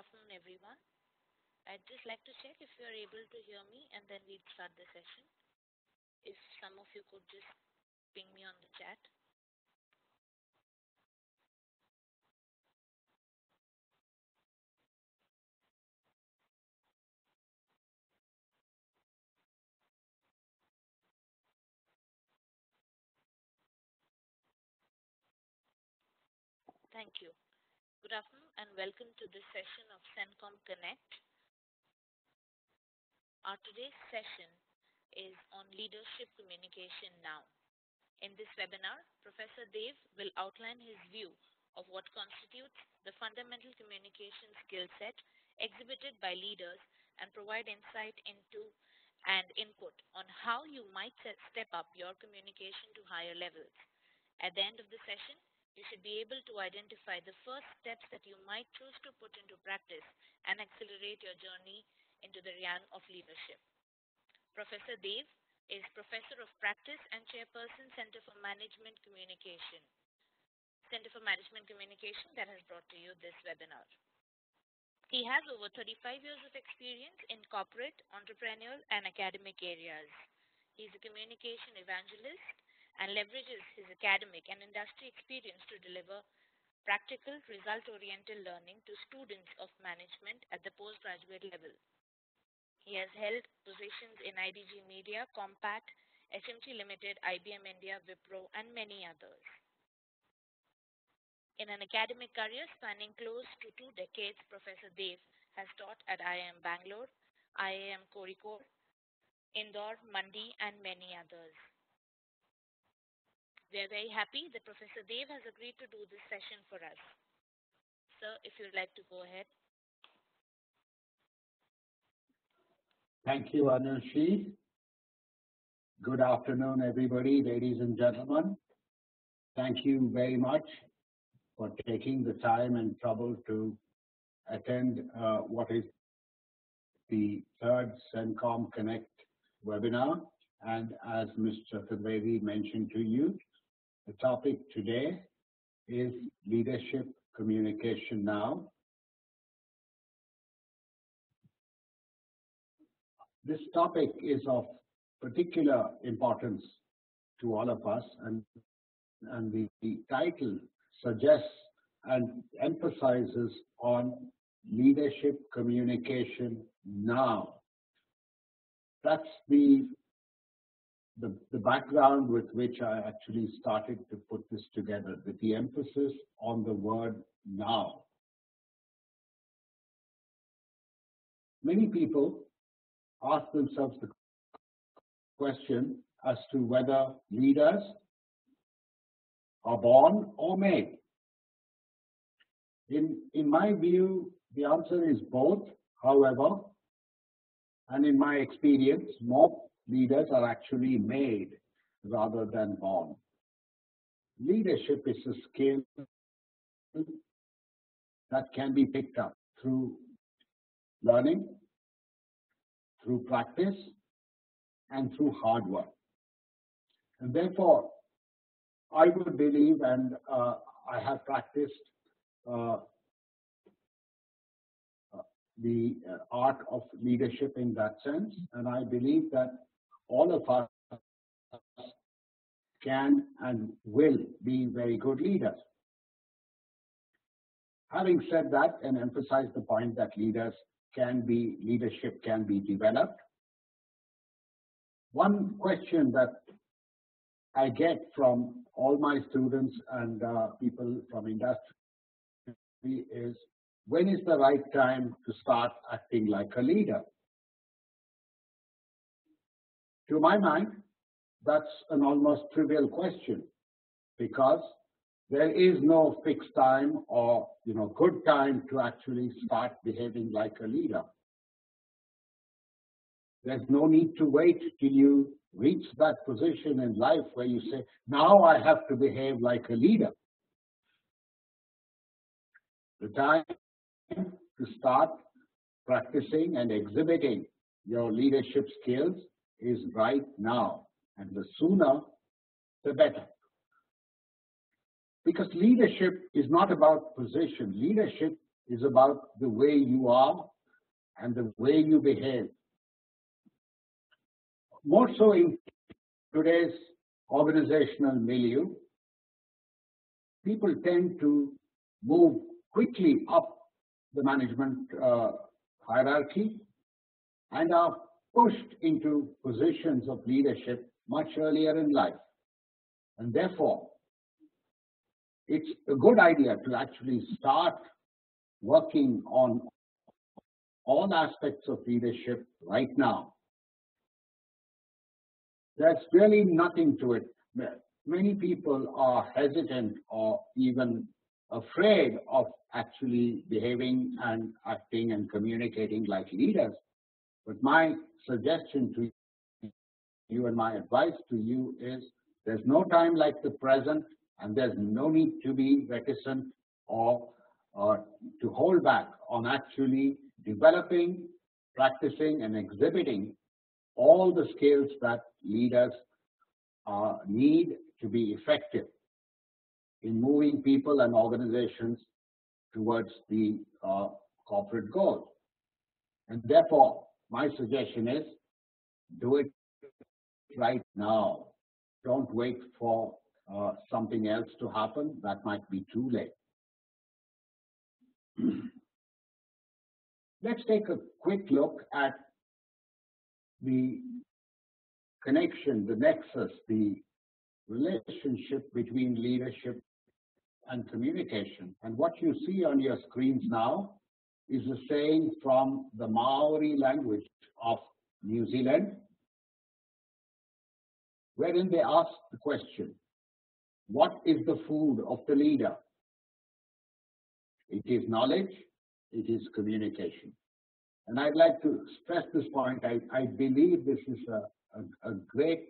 afternoon, everyone. I'd just like to check if you're able to hear me, and then we'd start the session. If some of you could just ping me on the chat. Thank you. Good afternoon, and welcome to this session of CenComm Connect. Our today's session is on leadership communication now. In this webinar, Professor Dev will outline his view of what constitutes the fundamental communication skill set exhibited by leaders and provide insight into and input on how you might step up your communication to higher levels. At the end of the session, you should be able to identify the first steps that you might choose to put into practice and accelerate your journey into the realm of leadership. Professor Dev is Professor of Practice and Chairperson, Center for Management Communication. Center for Management Communication that has brought to you this webinar. He has over 35 years of experience in corporate, entrepreneurial, and academic areas. He is a communication evangelist and leverages his academic and industry experience to deliver practical, result-oriented learning to students of management at the postgraduate level. He has held positions in IDG Media, Compact, SMT Limited, IBM India, Wipro, and many others. In an academic career spanning close to 2 decades, Professor Dev has taught at IIM Bangalore, IIM Kozhikode, Indore, Mandi, and many others. We are very happy that Professor Dev has agreed to do this session for us. Sir, if you'd like to go ahead. Thank you, Anushi. Good afternoon, everybody, ladies and gentlemen. Thank you very much for taking the time and trouble to attend what is the third CenComm Connect webinar. And as Mr. Trivedi mentioned to you, the topic today is leadership communication now. This topic is of particular importance to all of us, and the title suggests and emphasizes on leadership communication now. That's the background with which I actually started to put this together, with the emphasis on the word now. Many people ask themselves the question as to whether leaders are born or made. In my view, the answer is both, however, and in my experience, more leaders are actually made rather than born. Leadership is a skill that can be picked up through learning, through practice, and through hard work. And therefore, I would believe, and I have practiced the art of leadership in that sense, and I believe that all of us can and will be very good leaders. Having said that, and emphasize the point that leadership can be developed, one question that I get from all my students and people from industry is, when is the right time to start acting like a leader? To my mind, that's an almost trivial question, because there is no fixed time or good time to actually start behaving like a leader. There's no need to wait till you reach that position in life where you say, now I have to behave like a leader. The time to start practicing and exhibiting your leadership skills is right now, and the sooner, the better. Because leadership is not about position. Leadership is about the way you are and the way you behave. More so in today's organizational milieu, people tend to move quickly up the management hierarchy and are pushed into positions of leadership much earlier in life. And therefore, it's a good idea to actually start working on all aspects of leadership right now. There's really nothing to it. Many people are hesitant or even afraid of actually behaving and acting and communicating like leaders. But my suggestion to you and my advice to you is there's no time like the present, and there's no need to be reticent or to hold back on actually developing, practicing, and exhibiting all the skills that leaders need to be effective in moving people and organizations towards the corporate goals. And therefore, my suggestion is do it right now. Don't wait for something else to happen. That might be too late. Let's take a quick look at the connection, the nexus, the relationship between leadership and communication. And what you see on your screens now is a saying from the Maori language of New Zealand, wherein they ask the question, what is the food of the leader? It is knowledge, it is communication. And I'd like to stress this point. I believe this is a great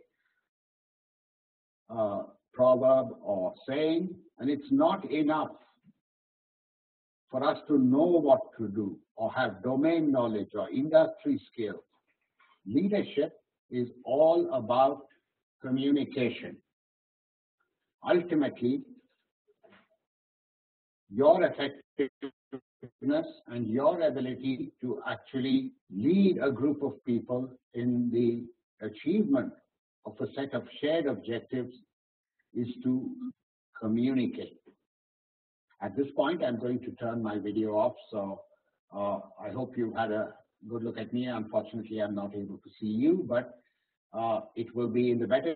proverb or saying, and it's not enough for us to know what to do or have domain knowledge or industry skills. Leadership is all about communication. Ultimately, your effectiveness and your ability to actually lead a group of people in the achievement of a set of shared objectives is to communicate. At this point, I'm going to turn my video off, so I hope you had a good look at me. Unfortunately, I'm not able to see you, but it will be in the better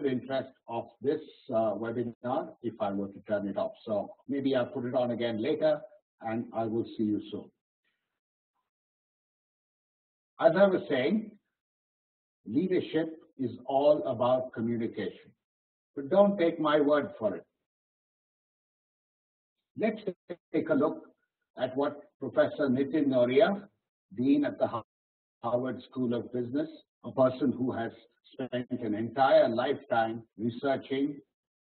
interest of this webinar if I were to turn it off. So maybe I'll put it on again later, and I will see you soon. As I was saying, leadership is all about communication. But don't take my word for it. Let's take a look at what Professor Nitin Noria, Dean at the Harvard School of Business, a person who has spent an entire lifetime researching,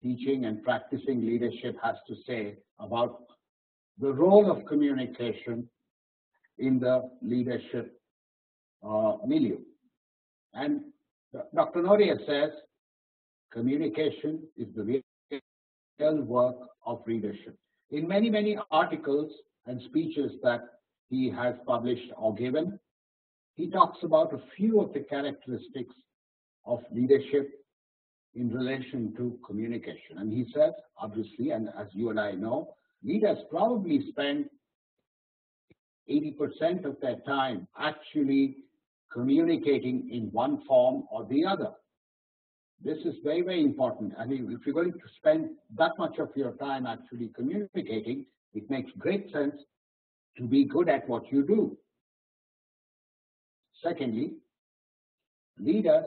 teaching, and practicing leadership, has to say about the role of communication in the leadership milieu. And Dr. Noria says communication is the real work of leadership. In many, many articles and speeches that he has published or given, he talks about a few of the characteristics of leadership in relation to communication. And he says, obviously, and as you and I know, leaders probably spend 80% of their time actually communicating in one form or the other. This is very, very important. I mean, if you're going to spend that much of your time actually communicating, it makes great sense to be good at what you do. Secondly, leaders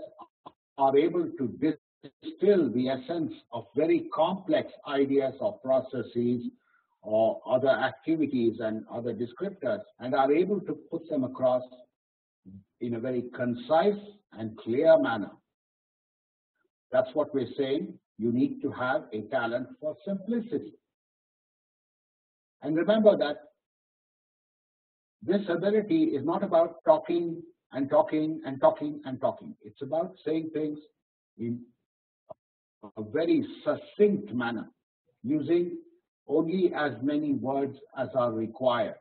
are able to distill the essence of very complex ideas or processes or other activities and other descriptors, and are able to put them across in a very concise and clear manner. That's what we're saying. You need to have a talent for simplicity. And remember that this ability is not about talking and talking and talking and talking. It's about saying things in a very succinct manner, using only as many words as are required.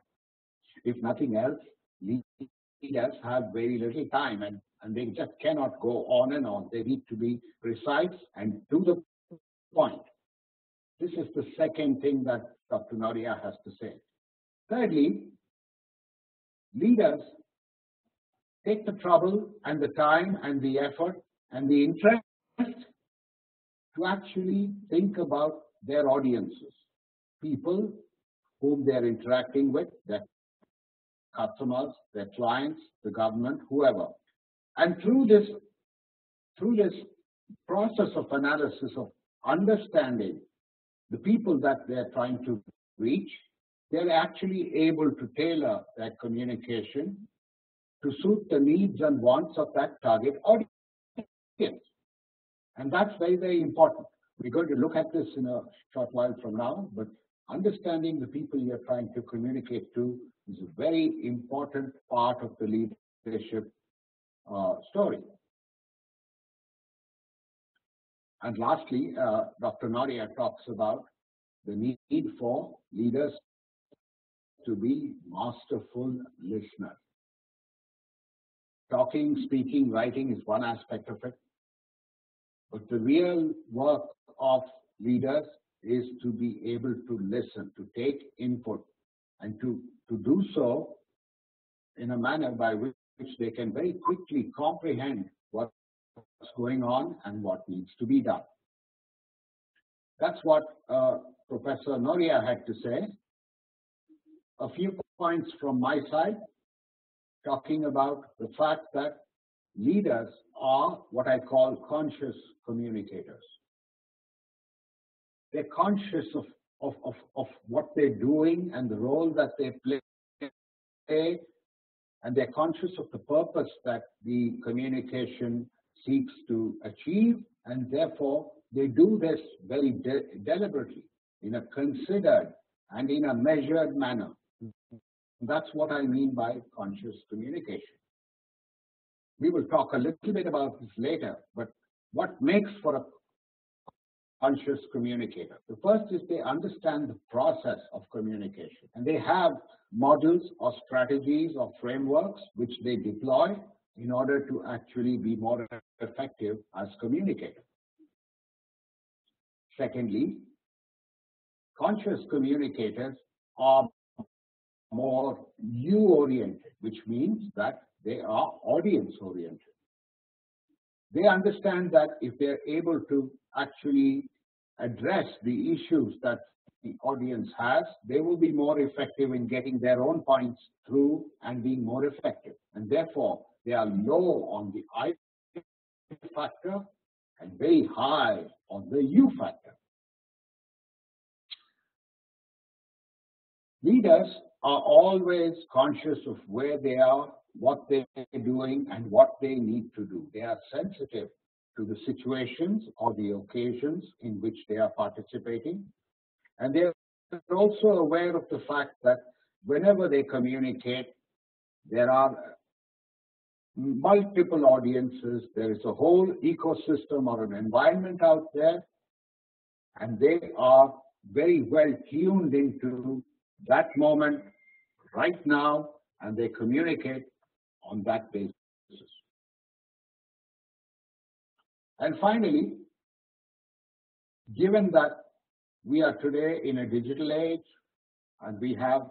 If nothing else, leaders have very little time and they just cannot go on and on. They need to be precise and to the point. This is the second thing that Dr. Noria has to say. Thirdly, leaders take the trouble and the time and the effort and the interest to actually think about their audiences, people whom they're interacting with, their customers, their clients, the government, whoever. And through this process of analysis of understanding the people that they're trying to reach, they're actually able to tailor their communication to suit the needs and wants of that target audience. And that's very, very important. We're going to look at this in a short while from now, but understanding the people you're trying to communicate to is a very important part of the leadership story. And lastly, Dr. Noria talks about the need for leaders to be masterful listeners. Talking, speaking, writing is one aspect of it, but the real work of leaders is to be able to listen, to take input, and to do so in a manner by which they can very quickly comprehend what's going on and what needs to be done. That's what Professor Noria had to say. A few points from my side, talking about the fact that leaders are what I call conscious communicators. They're conscious of what they're doing and the role that they play, and they're conscious of the purpose that the communication seeks to achieve, and therefore they do this very deliberately, in a considered and in a measured manner. That's what I mean by conscious communication. We will talk a little bit about this later, but what makes for a conscious communicator? The first is they understand the process of communication, and they have models or strategies or frameworks which they deploy in order to actually be more effective as communicators. Secondly, conscious communicators are more you-oriented, which means that they are audience-oriented. They understand that if they're able to actually address the issues that the audience has, they will be more effective in getting their own points through and being more effective. And therefore, they are low on the I factor and very high on the you factor. Leaders are always conscious of where they are, what they're doing, and what they need to do. They are sensitive to the situations or the occasions in which they are participating. And they're also aware of the fact that whenever they communicate, there are multiple audiences, there is a whole ecosystem or an environment out there, and they are very well tuned into that moment right now, and they communicate on that basis. And finally, given that we are today in a digital age and we have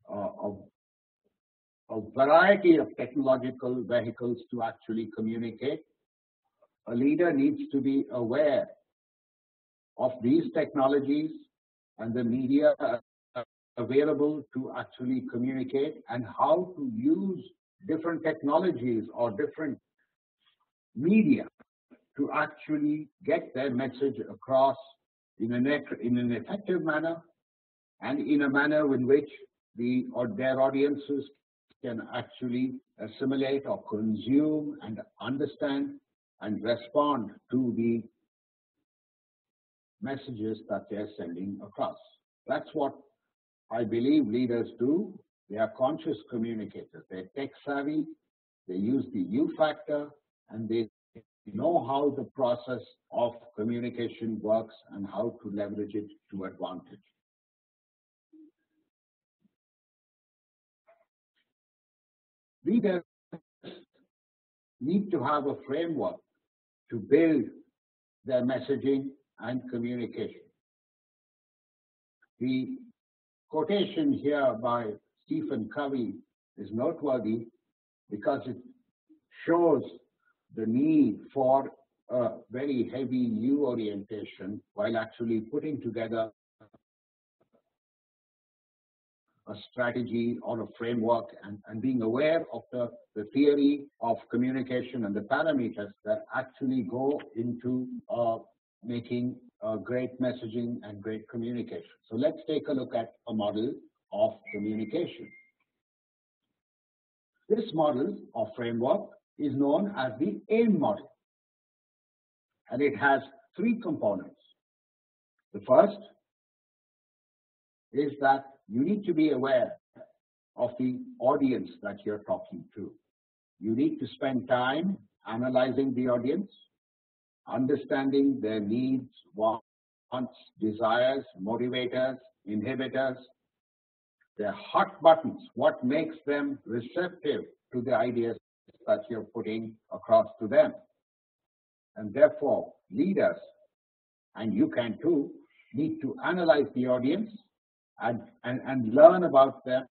a variety of technological vehicles to actually communicate, a leader needs to be aware of these technologies and the media available to actually communicate, and how to use different technologies or different media to actually get their message across in an effective manner, and in a manner in which their audiences can actually assimilate or consume and understand and respond to the messages that they're sending across. That's what I believe leaders do. They are conscious communicators. They're tech savvy, they use the you factor, and they know how the process of communication works and how to leverage it to advantage. leaders need to have a framework to build their messaging and communication. The quotation here by Stephen Covey is noteworthy because it shows the need for a very heavy you orientation while actually putting together a strategy or a framework and being aware of the theory of communication and the parameters that actually go into making great messaging and great communication. So let's take a look at a model of communication. This model or framework is known as the IIM model, and it has three components. The first is that you need to be aware of the audience that you're talking to. You need to spend time analyzing the audience, understanding their needs, wants, desires, motivators, inhibitors, their hot buttons, what makes them receptive to the ideas that you're putting across to them. And therefore, leaders, and you can too, need to analyze the audience and learn about them,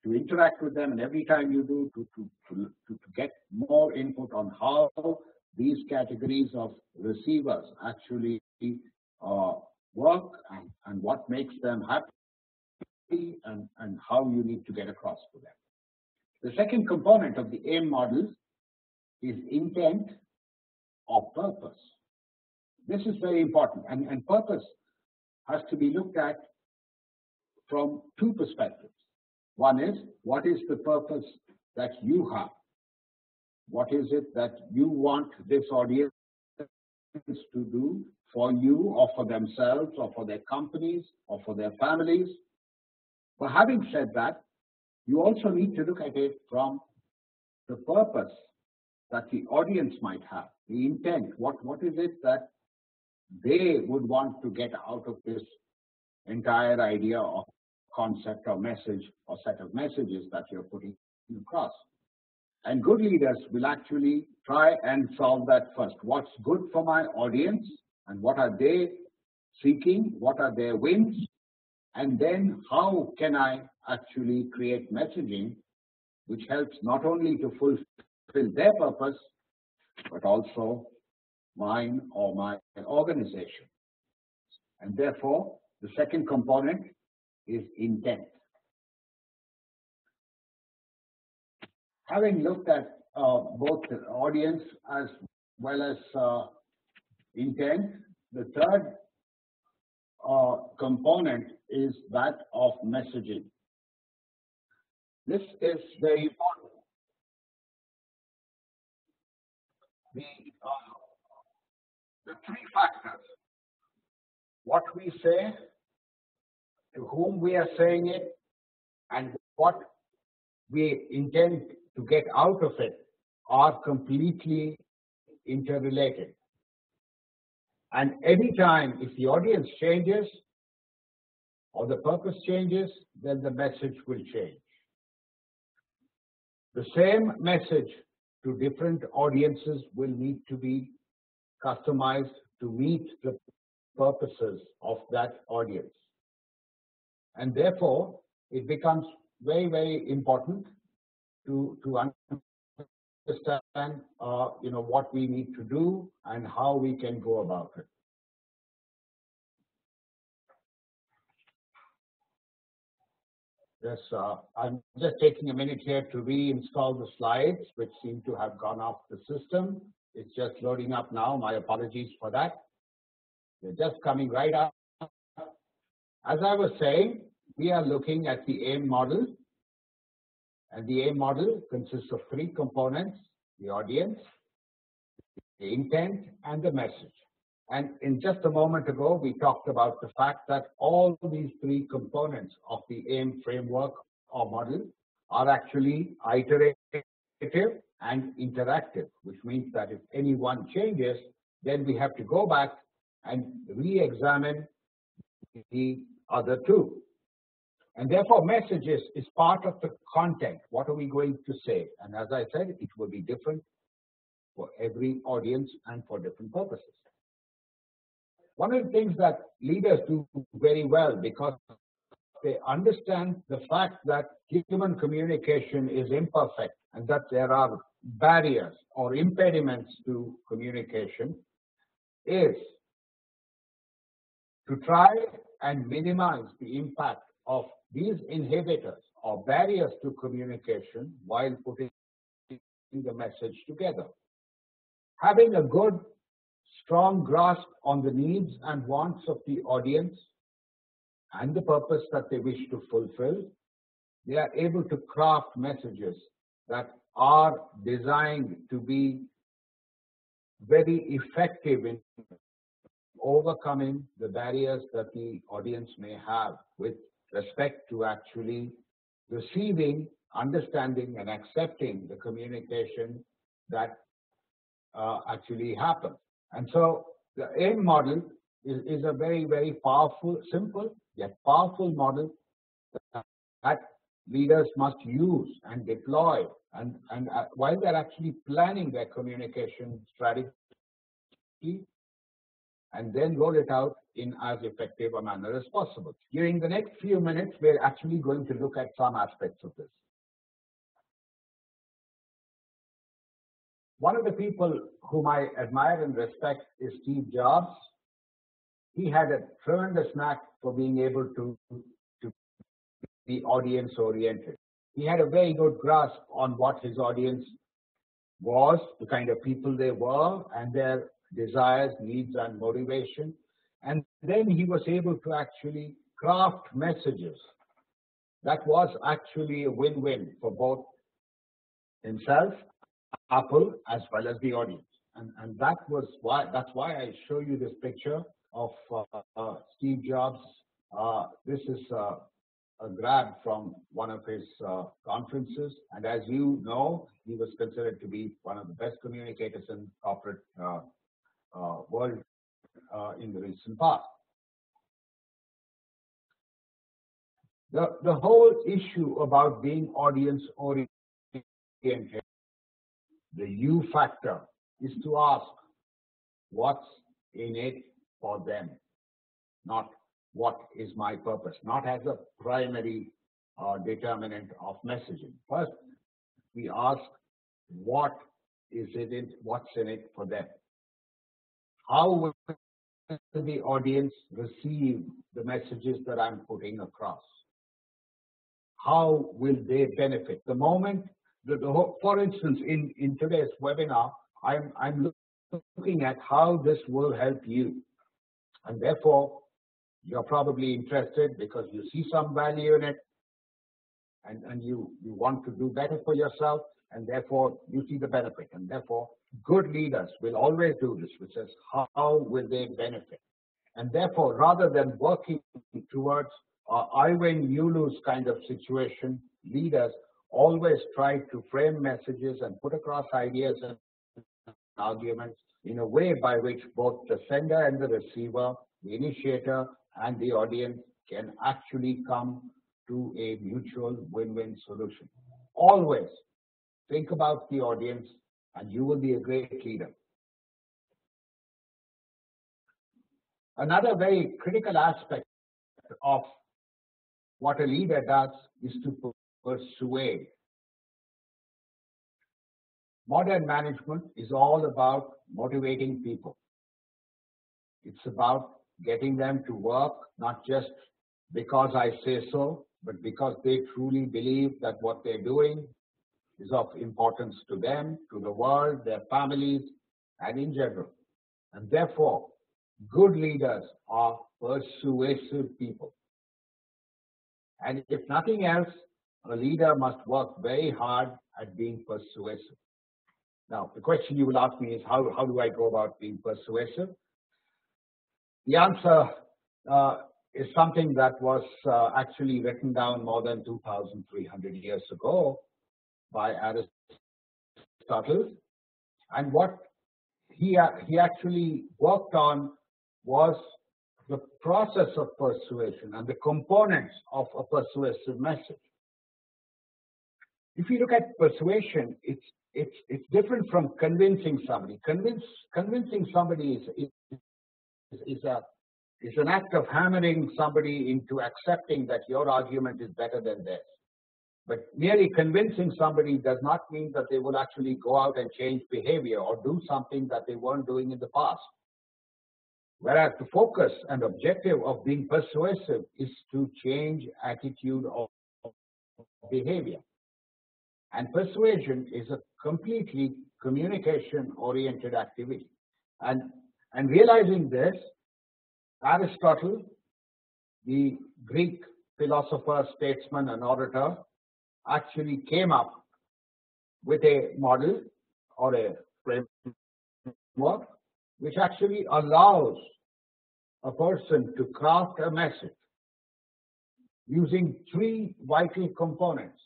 to interact with them, and every time you do, to get more input on how these categories of receivers actually work and what makes them happy and how you need to get across to them. The second component of the IIM model is intent or purpose. This is very important, and purpose has to be looked at from two perspectives. One is, what is the purpose that you have? What is it that you want this audience to do for you or for themselves or for their companies or for their families? But having said that, you also need to look at it from the purpose that the audience might have, the intent. What is it that they would want to get out of this entire idea or concept or message or set of messages that you're putting across? And good leaders will actually try and solve that first. What's good for my audience and what are they seeking? What are their wins? And then how can I actually create messaging which helps not only to fulfill their purpose, but also mine or my organization. And therefore, the second component is intent. Having looked at both the audience as well as intent, the third component is that of messaging. This is very important. The three factors: what we say, to whom we are saying it, and what we intend to get out of it, are completely interrelated. And any time if the audience changes or the purpose changes, then the message will change. The same message to different audiences will need to be customized to meet the purposes of that audience. And therefore, it becomes very, very important to understand what we need to do and how we can go about it. Yes, I'm just taking a minute here to reinstall the slides, which seem to have gone off the system. It's just loading up now. My apologies for that. They're just coming right up. As I was saying, we are looking at the IIM model. And the IIM model consists of three components: the audience, the intent, and the message. And in just a moment ago, we talked about the fact that all these three components of the IIM framework or model are actually iterative and interactive, which means that if any one changes, then we have to go back and re-examine the other two. And therefore, messages is part of the content. What are we going to say? And as I said, it will be different for every audience and for different purposes. One of the things that leaders do very well, because they understand the fact that human communication is imperfect and that there are barriers or impediments to communication, is to try and minimize the impact of these inhibitors or barriers to communication while putting the message together. Having a good, strong grasp on the needs and wants of the audience and the purpose that they wish to fulfill, they are able to craft messages that are designed to be very effective in overcoming the barriers that the audience may have with respect to actually receiving, understanding, and accepting the communication that actually happens. And so the AIM model is a very, very powerful, simple, yet powerful model that leaders must use and deploy and while they're actually planning their communication strategy, and then roll it out in as effective a manner as possible. During the next few minutes, we're actually going to look at some aspects of this. One of the people whom I admire and respect is Steve Jobs. He had a tremendous knack for being able to be audience-oriented. He had a very good grasp on what his audience was, the kind of people they were, and their desires, needs, and motivation. And then he was able to actually craft messages that was actually a win-win for both himself, Apple, as well as the audience. And that's why I show you this picture of Steve Jobs. This is a grab from one of his conferences. And as you know, he was considered to be one of the best communicators in corporate world in the recent past. The whole issue about being audience-oriented, the U factor, is to ask what's in it for them, not what is my purpose, not as a primary determinant of messaging. First, we ask what is it, what's in it for them. How will the audience receive the messages that I'm putting across? How will they benefit? The moment, for instance, in today's webinar, I'm looking at how this will help you. And therefore, you're probably interested because you see some value in it and you want to do better for yourself, and therefore you see the benefit. And therefore, good leaders will always do this, which is how will they benefit? And therefore, rather than working towards I win, you lose kind of situation, leaders always try to frame messages and put across ideas and arguments in a way by which both the sender and the receiver, the initiator and the audience can actually come to a mutual win-win solution. Always think about the audience and you will be a great leader. Another very critical aspect of what a leader does is to persuade. Modern management is all about motivating people. It's about getting them to work, not just because I say so, but because they truly believe that what they're doing is of importance to them, to the world, their families, and in general. And therefore, good leaders are persuasive people. And if nothing else, a leader must work very hard at being persuasive. Now, the question you will ask me is, how do I go about being persuasive? The answer is something that was actually written down more than 2,300 years ago by Aristotle. And what he actually worked on was the process of persuasion and the components of a persuasive message. If you look at persuasion, it's different from convincing somebody. Convincing somebody is an act of hammering somebody into accepting that your argument is better than theirs. But merely convincing somebody does not mean that they will actually go out and change behavior or do something that they weren't doing in the past. Whereas the focus and objective of being persuasive is to change attitude of behavior. And persuasion is a completely communication-oriented activity. And realizing this, Aristotle, the Greek philosopher, statesman, and orator, actually came up with a model or a framework which actually allows a person to craft a message using 3 vital components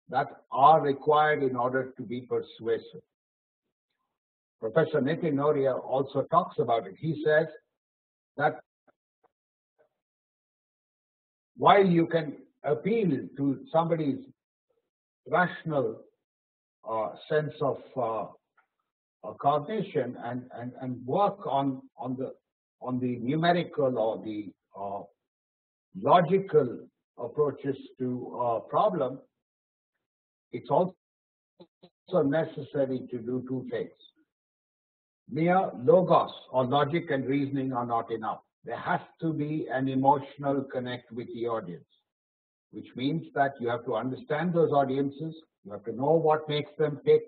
that are required in order to be persuasive. Professor Nitin Noria also talks about it. He says that while you can appeal to somebody's rational sense of cognition and work on the numerical or the logical approaches to a problem, it's also necessary to do 2 things. Mere logos or logic and reasoning are not enough. There has to be an emotional connect with the audience, which means that you have to understand those audiences, you have to know what makes them tick,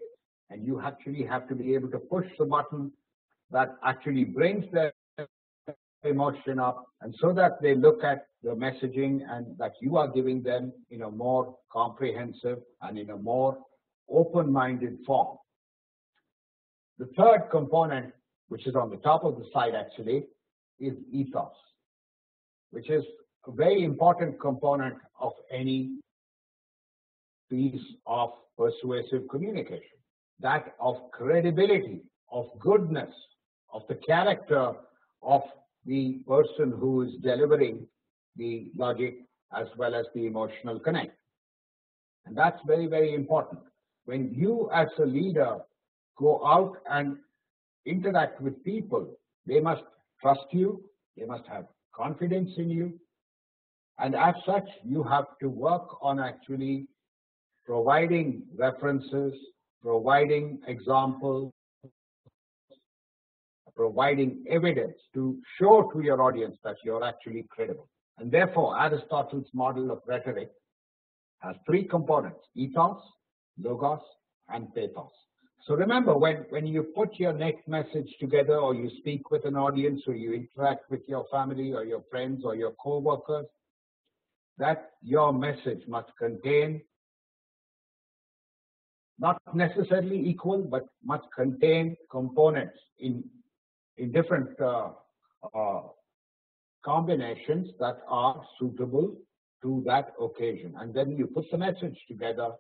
and you actually have to be able to push the button that actually brings their emotion up, and so that they look at the messaging and that you are giving them in a more comprehensive and in a more open-minded form. The third component, which is on the top of the slide actually, is ethos, which is a very important component of any piece of persuasive communication. That of credibility, of goodness, of the character of the person who is delivering the logic as well as the emotional connect. And that's very, very important. When you as a leader go out and interact with people, they must trust you, they must have confidence in you, and as such, you have to work on actually providing references, providing examples, providing evidence to show to your audience that you're actually credible. And therefore, Aristotle's model of rhetoric has 3 components: ethos, logos, and pathos. So remember, when you put your next message together, or you speak with an audience, or you interact with your family or your friends or your co-workers, that your message must contain not necessarily equal, but must contain components in different combinations that are suitable to that occasion. And then you put the message together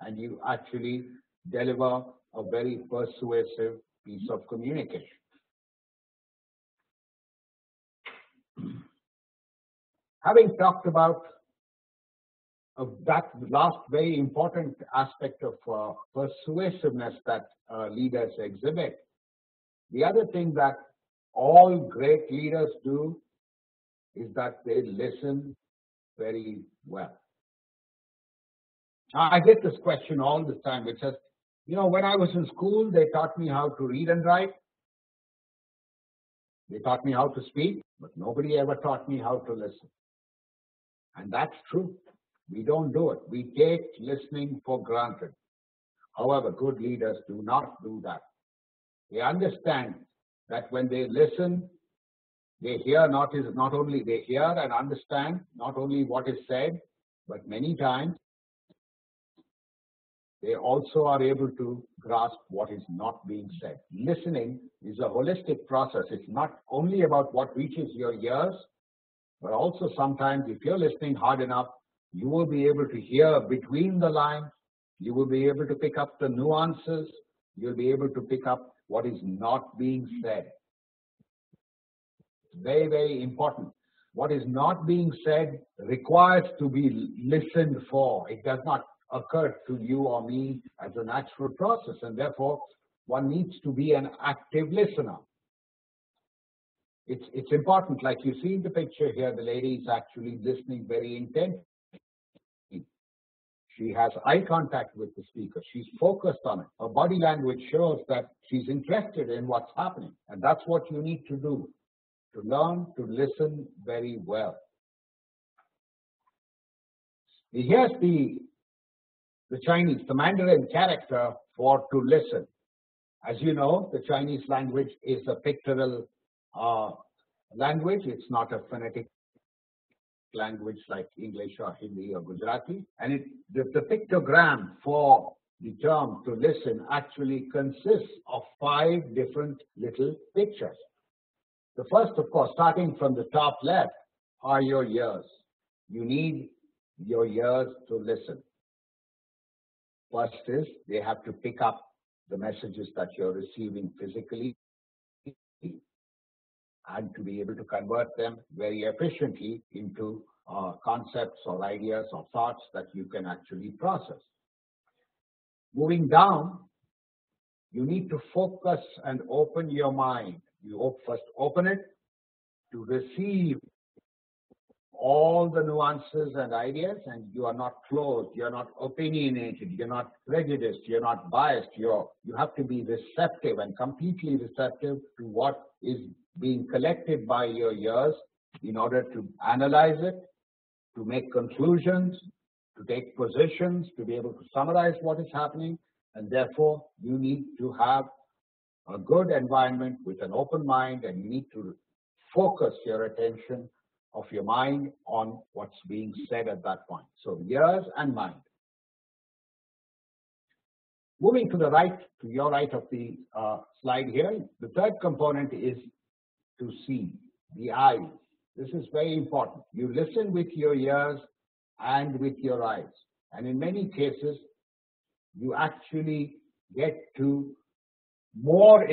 and you actually deliver a very persuasive piece of communication. Having talked about that last very important aspect of persuasiveness that leaders exhibit, the other thing that all great leaders do is that they listen very well. I get this question all the time, which says, when I was in school, they taught me how to read and write. They taught me how to speak, but nobody ever taught me how to listen. And that's true. We don't do it. We take listening for granted. However, good leaders do not do that. They understand that when they listen, they hear not only they hear and understand not only what is said, but many times they also are able to grasp what is not being said. Listening is a holistic process. It's not only about what reaches your ears, but also sometimes if you're listening hard enough, you will be able to hear between the lines, you will be able to pick up the nuances, you'll be able to pick up what is not being said. very, very important. What is not being said requires to be listened for. It does not occur to you or me as a natural process, and therefore one needs to be an active listener. It's important, like you see in the picture here, the lady is actually listening very intently. She has eye contact with the speaker. She's focused on it. Her body language shows that she's interested in what's happening. And that's what you need to do, to learn to listen very well. Here's the Chinese, the Mandarin character for to listen. As you know, the Chinese language is a pictorial language. It's not a phonetic language like English or Hindi or Gujarati. And the pictogram for the term to listen actually consists of 5 different little pictures. The first, of course, starting from the top left, are your ears. You need your ears to listen. First is they have to pick up the messages that you're receiving physically and to be able to convert them very efficiently into concepts or ideas or thoughts that you can actually process. Moving down, you need to focus and open your mind. You first open it to receive all the nuances and ideas, and you are not closed, you're not opinionated, you're not prejudiced, you're not biased. You have to be receptive and completely receptive to what is being collected by your ears in order to analyze it, to make conclusions, to take positions, to be able to summarize what is happening, and therefore you need to have a good environment with an open mind, and you need to focus your attention of your mind on what's being said at that point. So ears and mind. Moving to the right, to your right of the slide here, the third component is to see, the eyes. This is very important. You listen with your ears and with your eyes. And in many cases, you actually get to more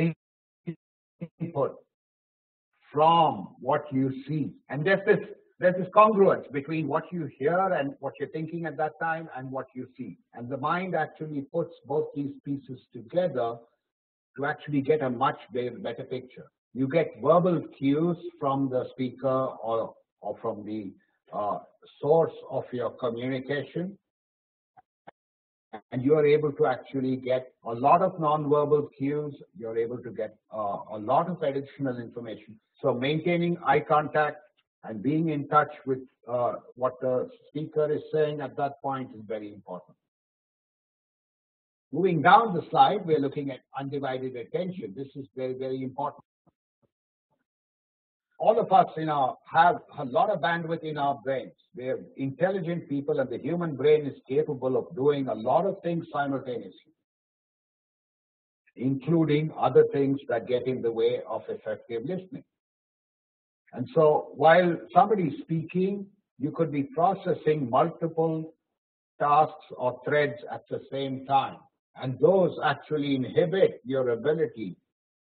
input from what you see. And there's this congruence between what you hear and what you're thinking at that time and what you see. And the mind actually puts both these pieces together to actually get a much better picture. You get verbal cues from the speaker or from the source of your communication, and you are able to actually get a lot of non-verbal cues. You're able to get a lot of additional information. So maintaining eye contact and being in touch with what the speaker is saying at that point is very important. Moving down the slide, we're looking at undivided attention. This is very, very important. All of us have a lot of bandwidth in our brains. We're intelligent people, and the human brain is capable of doing a lot of things simultaneously, including other things that get in the way of effective listening. And so while somebody's speaking, you could be processing multiple tasks or threads at the same time. And those actually inhibit your ability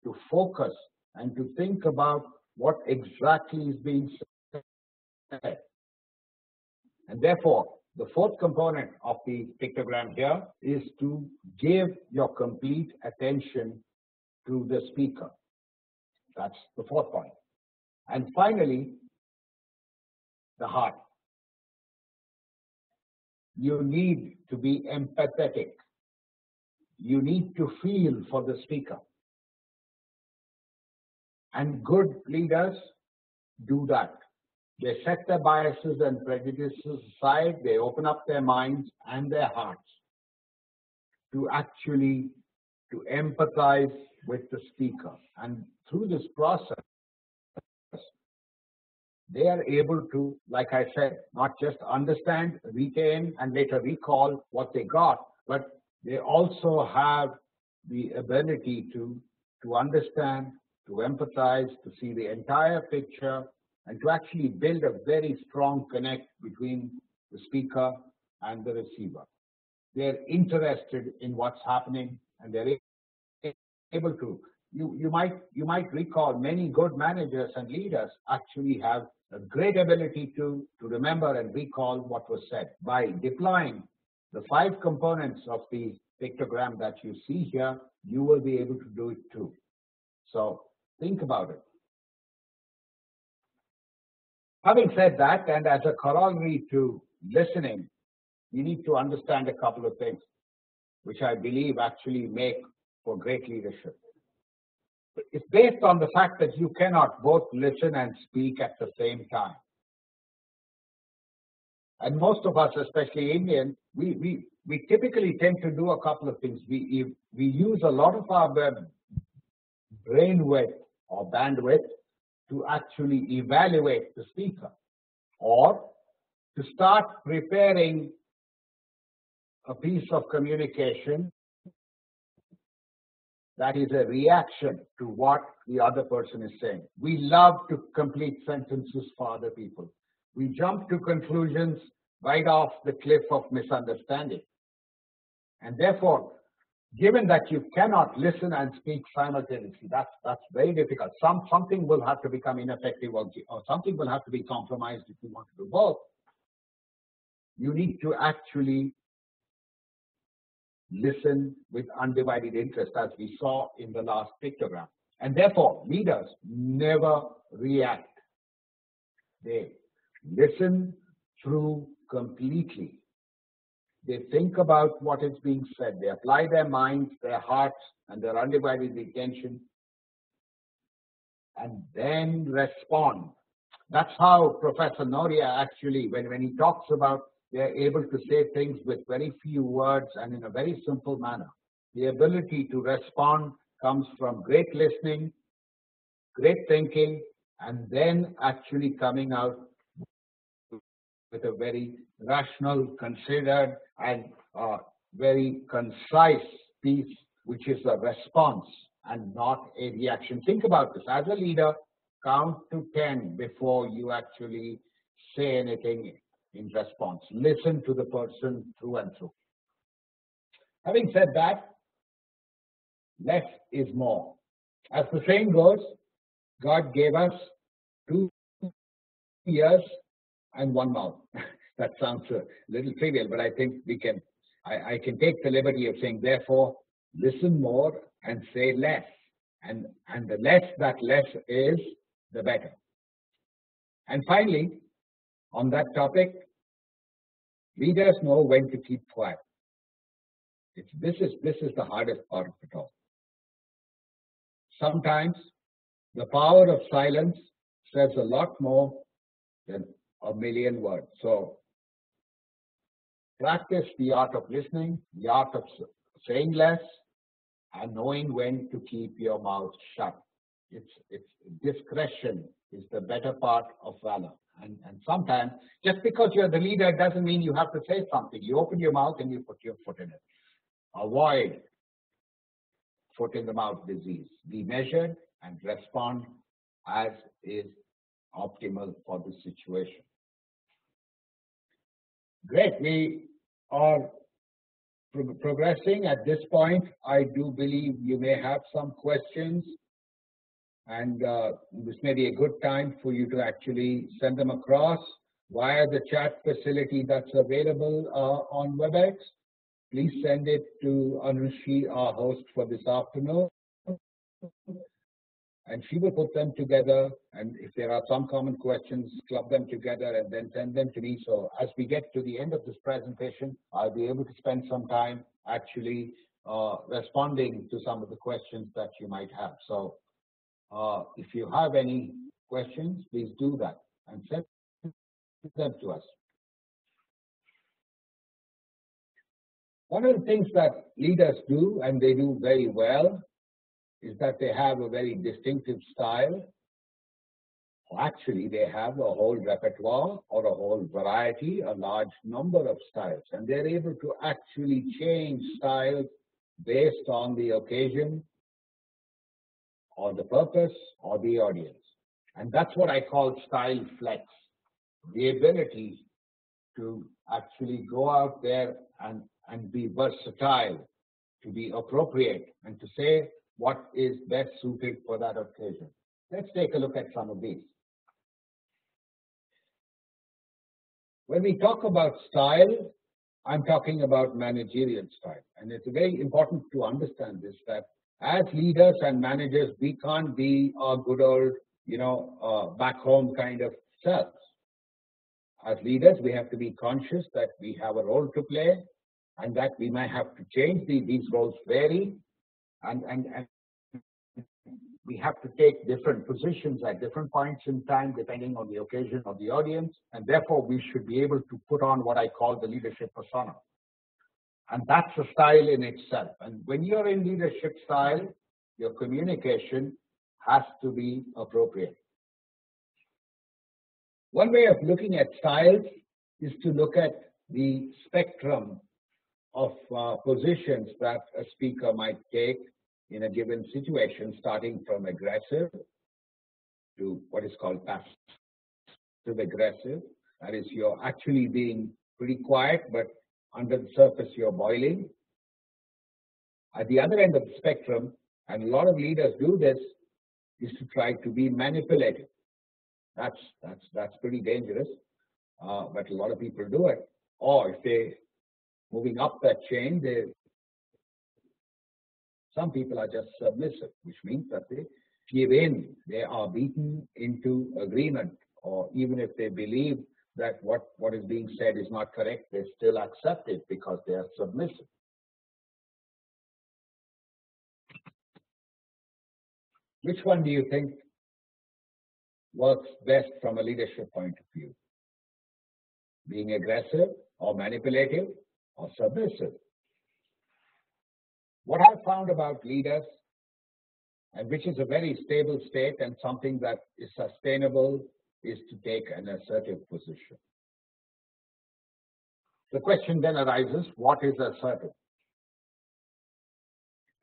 to focus and to think about what exactly is being said. And therefore, the fourth component of the pictogram here is to give your complete attention to the speaker. That's the fourth point. And finally, the heart. You need to be empathetic. You need to feel for the speaker. And good leaders do that. They set their biases and prejudices aside. They open up their minds and their hearts to actually empathize with the speaker. And through this process, they are able to, like I said, not just understand, retain, and later recall what they got, but they also have the ability to understand, to empathize, to see the entire picture, and to actually build a very strong connect between the speaker and the receiver. They're interested in what's happening, and they're able to you might recall many good managers and leaders actually have a great ability to remember and recall what was said. By deploying the 5 components of the pictogram that you see here, you will be able to do it too. So think about it. Having said that, and as a corollary to listening, you need to understand a couple of things which I believe actually make for great leadership. It's based on the fact that you cannot both listen and speak at the same time. And most of us, especially Indian, we typically tend to do a couple of things. We use a lot of our brain width or bandwidth to actually evaluate the speaker, or to start preparing a piece of communication that is a reaction to what the other person is saying. We love to complete sentences for other people. We jump to conclusions right off the cliff of misunderstanding. And therefore, given that you cannot listen and speak simultaneously, that's very difficult. Something will have to become ineffective, or something will have to be compromised if you want to do both. You need to actually listen with undivided interest, as we saw in the last pictogram. And therefore, leaders never react. They listen through completely. They think about what is being said. They apply their minds, their hearts, and their undivided attention, and then respond. That's how Professor Noria actually, when he talks about they're able to say things with very few words and in a very simple manner. The ability to respond comes from great listening, great thinking, and then actually coming out with a very rational, considered, and very concise piece, which is a response and not a reaction. Think about this. As a leader, count to 10 before you actually say anything in response. Listen to the person through and through. Having said that, less is more. As the saying goes, God gave us 2 ears and 1 mouth. That sounds a little trivial, but I think I can take the liberty of saying, therefore, listen more and say less. And the less that less is, the better. And finally, on that topic, leaders know when to keep quiet. This is the hardest part of it all. Sometimes the power of silence says a lot more than a million words. So practice the art of listening, the art of saying less, and knowing when to keep your mouth shut. It's discretion is the better part of valor. And sometimes, just because you're the leader doesn't mean you have to say something. You open your mouth and you put your foot in it. Avoid foot in the mouth disease. Be measured and respond as is optimal for the situation. Great. We are progressing at this point. I do believe you may have some questions, and this may be a good time for you to actually send them across via the chat facility that's available on WebEx. Please send it to Anushi, our host for this afternoon, and she will put them together, and if there are some common questions, club them together and then send them to me. So as we get to the end of this presentation, I'll be able to spend some time actually responding to some of the questions that you might have. So if you have any questions, please do that and send them to us. One of the things that leaders do, and they do very well, is that they have a very distinctive style. Actually, they have a whole repertoire or a whole variety, a large number of styles, and they're able to actually change styles based on the occasion or the purpose or the audience. And that's what I call style flex, the ability to actually go out there and be versatile, to be appropriate, and to say what is best suited for that occasion. Let's take a look at some of these. When we talk about style, I'm talking about managerial style. And it's very important to understand this, that as leaders and managers, we can't be our good old, back home kind of selves. As leaders, we have to be conscious that we have a role to play and that we might have to change. These roles vary, and we have to take different positions at different points in time depending on the occasion or the audience, and therefore we should be able to put on what I call the leadership persona. And that's a style in itself. And when you're in leadership style, your communication has to be appropriate. One way of looking at styles is to look at the spectrum of positions that a speaker might take in a given situation, starting from aggressive to what is called passive aggressive. That is, you're actually being pretty quiet, but under the surface you're boiling. At the other end of the spectrum, and a lot of leaders do this, is to try to be manipulative. That's pretty dangerous, but a lot of people do it. Or if they're moving up that chain, some people are just submissive, which means that they give in. They are beaten into agreement, or even if they believe that what is being said is not correct, they still accept it because they are submissive. Which one do you think works best from a leadership point of view? Being aggressive or manipulative or submissive? What I've found about leaders, and which is a very stable state and something that is sustainable, is to take an assertive position. The question then arises, what is assertive?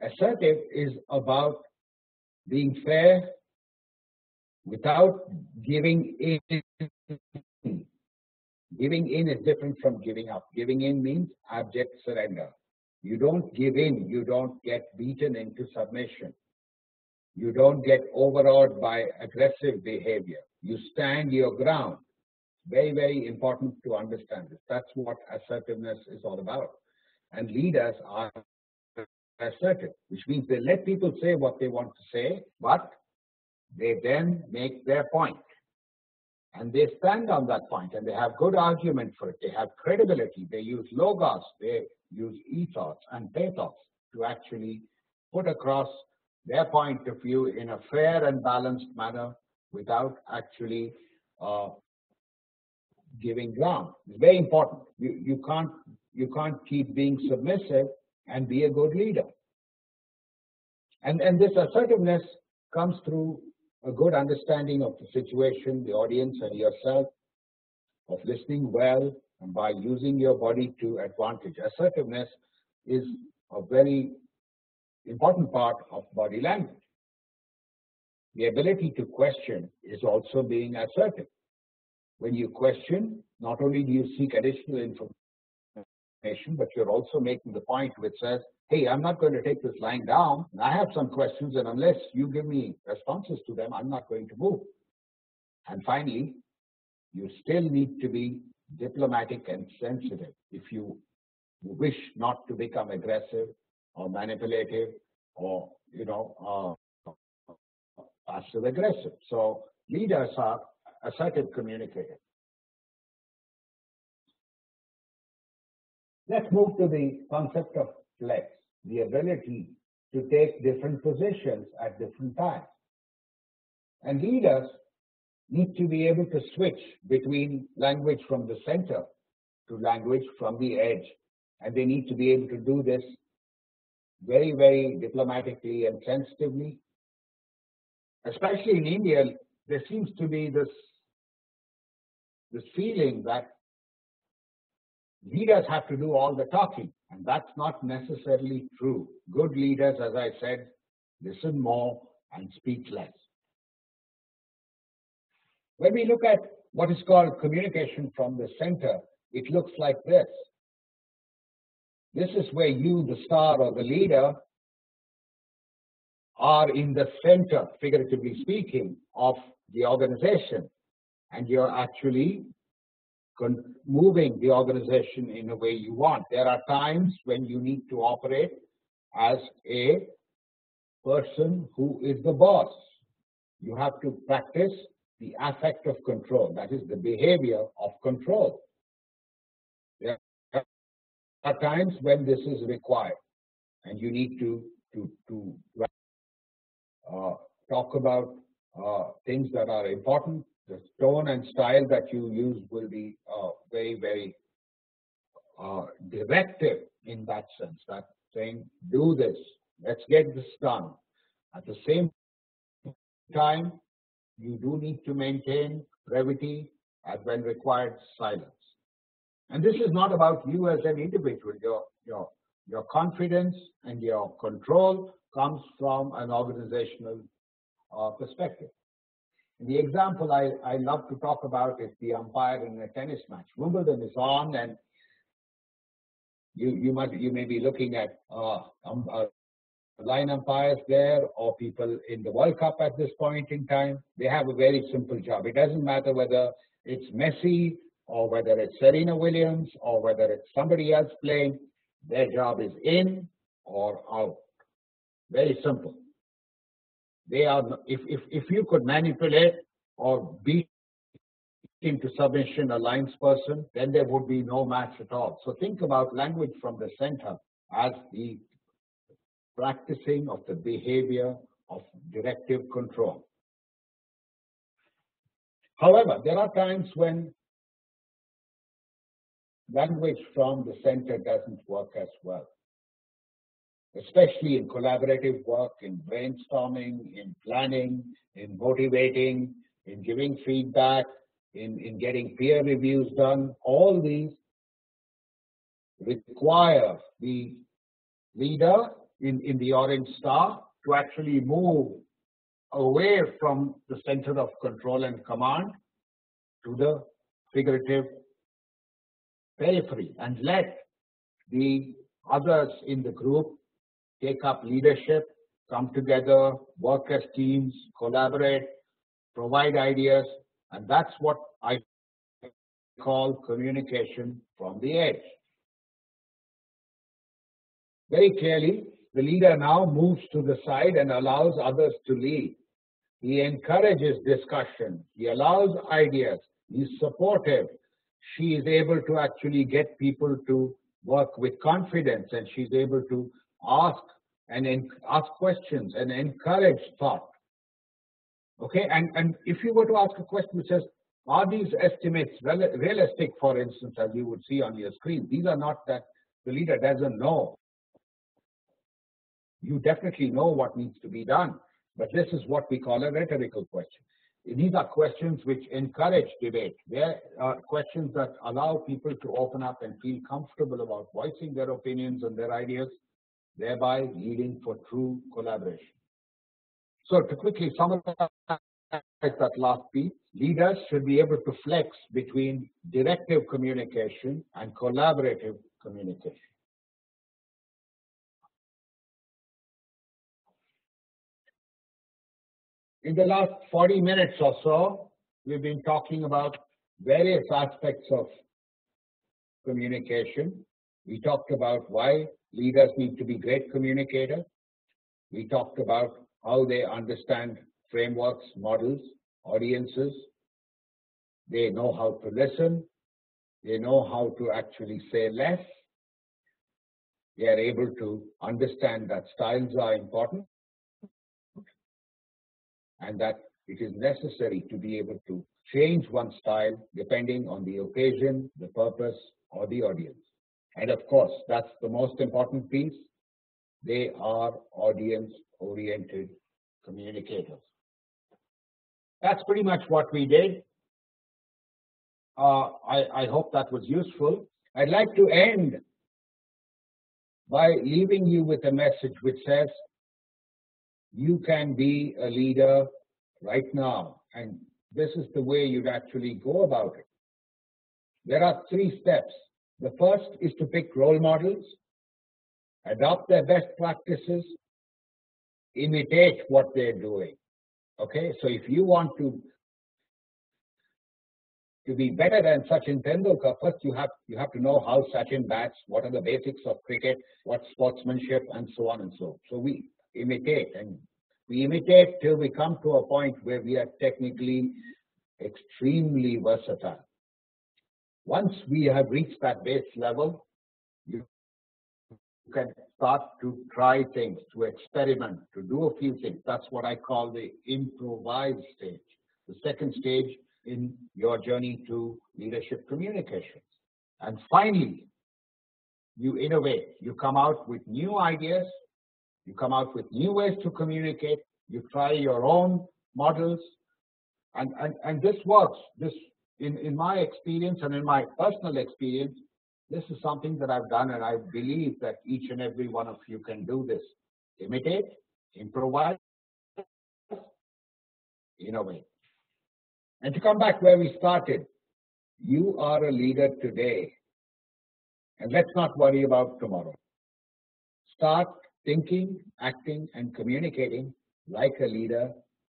Assertive is about being fair without giving in. Giving in is different from giving up. Giving in means abject surrender. You don't give in. You don't get beaten into submission. You don't get overawed by aggressive behavior. You stand your ground. Very, very important to understand this. That's what assertiveness is all about. And leaders are assertive, which means they let people say what they want to say, but they then make their point. And they stand on that point, and they have good argument for it. They have credibility. They use logos. They use ethos and pathos to actually put across their point of view in a fair and balanced manner without actually giving ground. It's very important. You can't keep being submissive and be a good leader. And this assertiveness comes through a good understanding of the situation, the audience, and yourself, of listening well, and by using your body to advantage. Assertiveness is a very important part of body language. The ability to question is also being assertive. When you question, not only do you seek additional information, but you're also making the point which says, hey, I'm not going to take this lying down. I have some questions, and unless you give me responses to them, I'm not going to move. And finally, you still need to be diplomatic and sensitive if you wish not to become aggressive or manipulative or, passive aggressive. So leaders are assertive communicators. Let's move to the concept of flex, the ability to take different positions at different times. And leaders need to be able to switch between language from the center to language from the edge. And they need to be able to do this very, very diplomatically and sensitively. Especially in India, there seems to be this feeling that leaders have to do all the talking, and that's not necessarily true. Good leaders, as I said, listen more and speak less. When we look at what is called communication from the center, it looks like this. This is where you, the star or the leader, are in the center, figuratively speaking, of the organization, and you're actually moving the organization in a way you want. There are times when you need to operate as a person who is the boss. You have to practice the affect of control, that is the behavior of control. There are times when this is required, and you need to talk about things that are important. The tone and style that you use will be very, very directive in that sense, that saying, do this, let's get this done. At the same time, you do need to maintain brevity and when required, silence. And this is not about you as an individual. Your confidence and your control comes from an organizational perspective. And the example I love to talk about is the umpire in a tennis match. Wimbledon is on, and you may be looking at line umpires there, or people in the World Cup at this point in time. They have a very simple job. It doesn't matter whether it's Messi or whether it's Serena Williams or whether it's somebody else playing. Their job is in or out. Very simple. They are, if you could manipulate or beat into submission a linesperson, then there would be no match at all. So think about language from the center as the practicing of the behavior of directive control. However, there are times when language from the center doesn't work as well, especially in collaborative work, in brainstorming, in planning, in motivating, in giving feedback, in getting peer reviews done. All these require the leader in the orange star to actually move away from the center of control and command to the figurative periphery and let the others in the group take up leadership, come together, work as teams, collaborate, provide ideas, and that's what I call communication from the edge. Very clearly, the leader now moves to the side and allows others to lead. He encourages discussion. He allows ideas. He's supportive. She is able to actually get people to work with confidence, and she's able to ask questions and encourage thought. Okay, and if you were to ask a question which says, are these estimates realistic, for instance, as you would see on your screen? These are not that the leader doesn't know. You definitely know what needs to be done, but this is what we call a rhetorical question. These are questions which encourage debate. They are questions that allow people to open up and feel comfortable about voicing their opinions and their ideas, thereby leading for true collaboration. So to quickly summarize that last piece, leaders should be able to flex between directive communication and collaborative communication. In the last 40 minutes or so, we've been talking about various aspects of communication. We talked about why leaders need to be great communicators. We talked about how they understand frameworks, models, audiences. They know how to listen. They know how to actually say less. They are able to understand that styles are important, and that it is necessary to be able to change one's style depending on the occasion, the purpose, or the audience. And of course, that's the most important piece. They are audience-oriented communicators. That's pretty much what we did. I hope that was useful. I'd like to end by leaving you with a message which says, you can be a leader right now, and this is the way you'd actually go about it. There are 3 steps. The first is to pick role models, adopt their best practices, imitate what they're doing. Okay, so if you want to be better than Sachin Tendulkar, first you have to know how Sachin bats, what are the basics of cricket, what's sportsmanship, and so on and so. So we imitate till we come to a point where we are technically extremely versatile. Once we have reached that base level, you can start to try things, to experiment, to do a few things. That's what I call the improvised stage. The second stage in your journey to leadership communications. And finally, you innovate. You come out with new ideas. You come out with new ways to communicate. You try your own models. And this works. This, in my experience and in my personal experience, this is something that I've done, and I believe that each and every one of you can do this. Imitate, improvise, innovate. And to come back where we started, you are a leader today. And let's not worry about tomorrow. Start thinking, acting, and communicating like a leader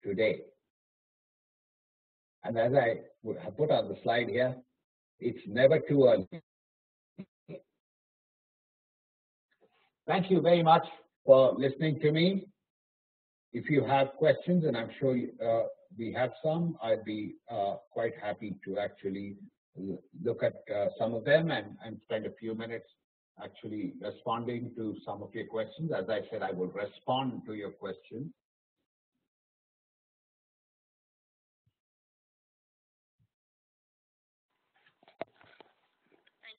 today. And as I have put on the slide here, it's never too early. Thank you very much for listening to me. If you have questions, and I'm sure we have some, I'd be quite happy to actually look at some of them and spend a few minutes actually responding to some of your questions. As I said, I will respond to your questions.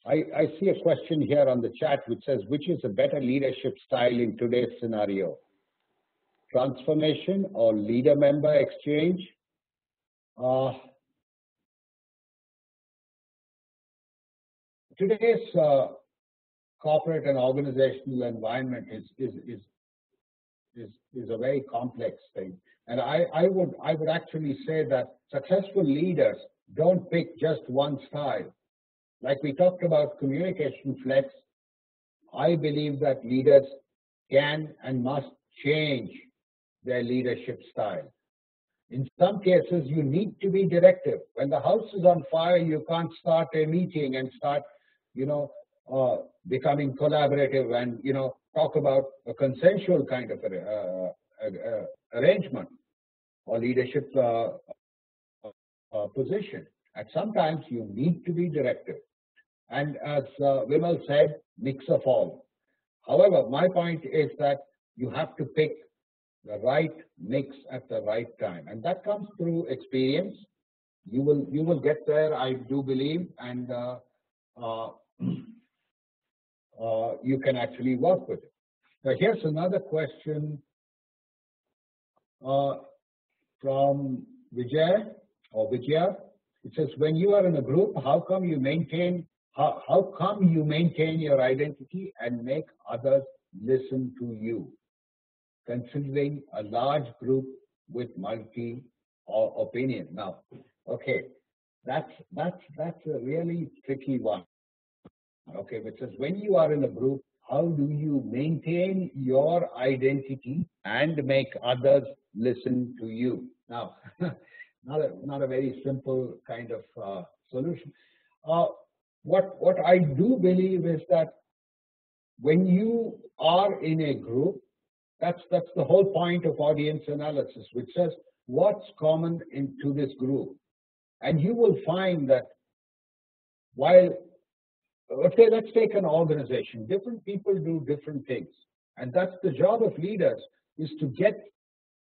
I see a question here on the chat which says, which is a better leadership style in today's scenario? Transformation or leader-member exchange? Today's corporate and organizational environment is a very complex thing, and I would actually say that successful leaders don't pick just one style. Like we talked about communication flex, I believe that leaders can and must change their leadership style. In some cases, you need to be directive. When the house is on fire, you can't start a meeting and start, becoming collaborative and, talk about a consensual kind of arrangement or leadership position. And sometimes you need to be directive. And as Vimal said, mix of all. However, my point is that you have to pick the right mix at the right time, and that comes through experience. You will get there, I do believe, and you can actually work with it. Now, here's another question from Vijay or Vijaya. It says, when you are in a group, how come you maintain your identity and make others listen to you, considering a large group with multi opinion? Now, okay, that's a really tricky one. Okay, which says, when you are in a group, how do you maintain your identity and make others listen to you? Now, not a very simple kind of solution. What I do believe is that when you are in a group, that's the whole point of audience analysis, which says what's common to this group. And you will find that while, okay, let's take an organization. Different people do different things. And that's the job of leaders, is to get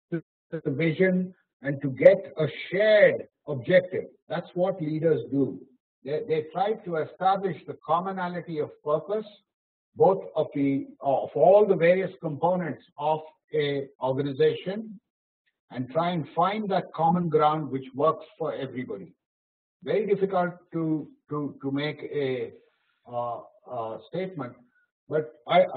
the vision and to get a shared objective. That's what leaders do. They try to establish the commonality of purpose, both of all the various components of a organization, and try and find that common ground which works for everybody. Very difficult to make a statement, but I